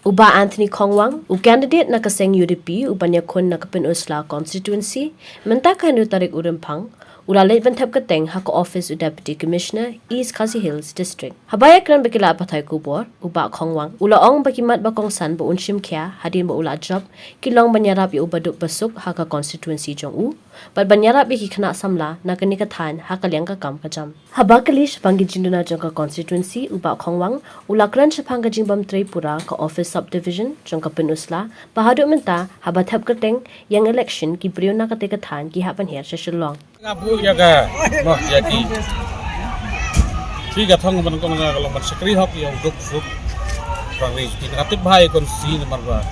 Uba Anthony Kongwang, candidate na kaseng UDP ubanya kon na kapin Usla constituency, mentakan tarik urempang, ulalay bantap kateng hako office u Deputy Commissioner East Khasi Hills District. Habaya kran bakila patay kubor, uba Kongwang, ulaong bakimat bakong san ba unshim kya, hadin ba ula job, kilong banyarap yu ubaduk basuk haka constituency jong u, bat banyarap yu kikana samla na kanikatan haka liang kakam kajam. Habakalish panggil jinduna jong ka constituency uba Kongwang, ulakran syapang kajing bam Tripura ka office subdivision jong ka penusla, bahaduk menta habatap kateng yang election ki brio na katikatan ki hapan her syashilong. Ngabu ya ga noh jadi tiga thong ban kong ga kalau ban sekri hok yang duk sup rangri tingatip bahai kon si nomor ba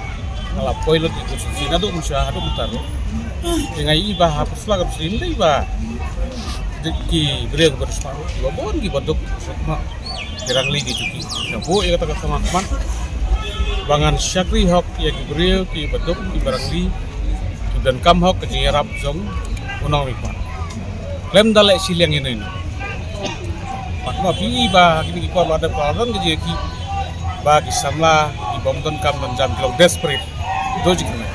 kala poilot itu si na duk musya hadu mutar dengan iba hapus lahกับsi ndai ba ki brio bersparu lo bon ki baduk ma kirang ligi cuki ngabu ya kata sama teman bangan sekri hok ya ki brio ki baduk ki barangli dan kam hok ke jirap zong unang ripa lem dalek siliang ini makna pi ba kini ko ada problem ke ki ba ki samla ki bomton kam dan jam kilo desperate doji kena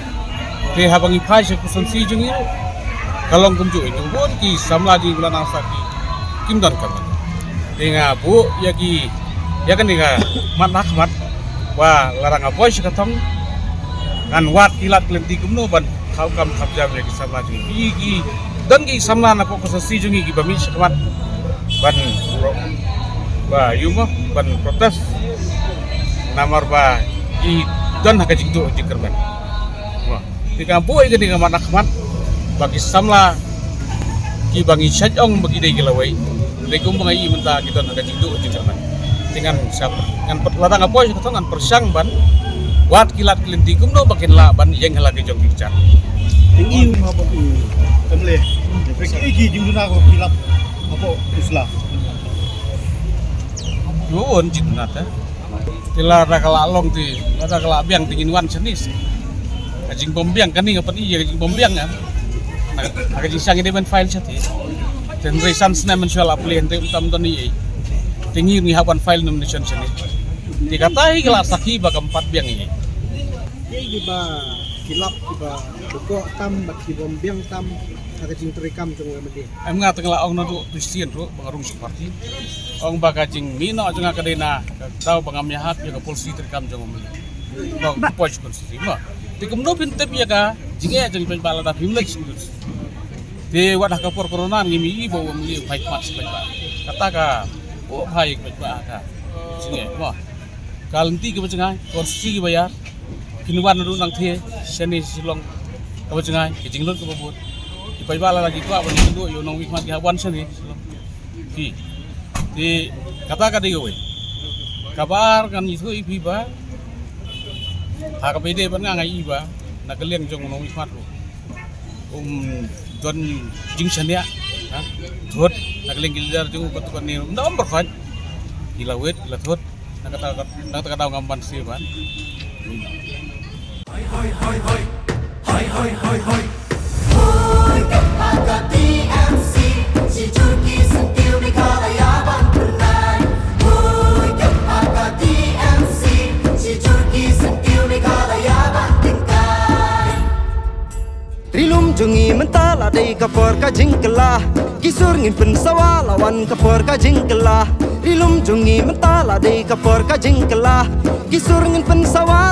te habang ipai se kusan si jungi kalong kumju itu bon ki samla di bulan asaki kim dan kam denga bu ya ki ya kan denga mat nakmat wa larang apoy se katong ngan wat kilat lenti kumno ban kau kam kabjam ya ki samla jungi ki dan ki samla na pokok sasi jungi ki bami sekamat ban ba yuma ban protes namar ba ki dan haka jingdo jikerban wah di kampung ini dengan mana kemat bagi samla ki bangi sajong bagi dai gelawai dai kumbang ai menta kita haka jingdo jikerban dengan siapa dengan ladang apa kita dengan persang ban wat kilat kelintikum no bakin la ban yang lagi jong bicara tinggi apa temle efek iki jinduna ko kilap apa usla yuon jinduna ta tila rakala long ti rakala biang tingin wan senis kajing bombiang kani ngapan iya kajing bombiang kan kajing sang ide ben file sati dan resan sna mensual apli ente utam ton iya tinggi ni hawan file nomination senis dikatai kelak saki ba keempat biang iya iki ba kilap ba buko tam bak bombiang tam kajing terekam jong mede em nga tengah ong nadu tusian ro bangarung seperti ong bagajing mino jong akadena tau bangamnya hat ya polisi terekam jong mede bang poj konstitusi ma tikum no bintep ya ka jinge jong pen bala da bimlek sudus de wadah ka por corona ngimi bo mli fight match pen ba kata ka o bhai pen ba ka jinge ma kalenti ke bacanga konstitusi bayar kinuan nadu nang the seni silong ka bacanga jinglot ke babut pai bala lagi ko abang itu yo nong wikmat hawan sini ki di kata kata yo kabar kan itu ibi ba ha ka bede ban ngai iba na kalian jong nong wikmat ro don jing sania ha thot na kalian gildar jong ko to ni ndam berkhat dilawet la thot na kata kata ngamban si ban hoi hoi hoi hoi hoi hoi hoi Harga TMC, si Turki sentil di kalayaban pernah. Harga TMC, si Turki sentil di kalayaban tingkai. Trilum jungi mentala day kapor ka jingkelah, kisur ngin pensawa lawan kapor ka jingkelah. Trilum jungi mentala day kapor ka jingkelah, kisur ngin pensawa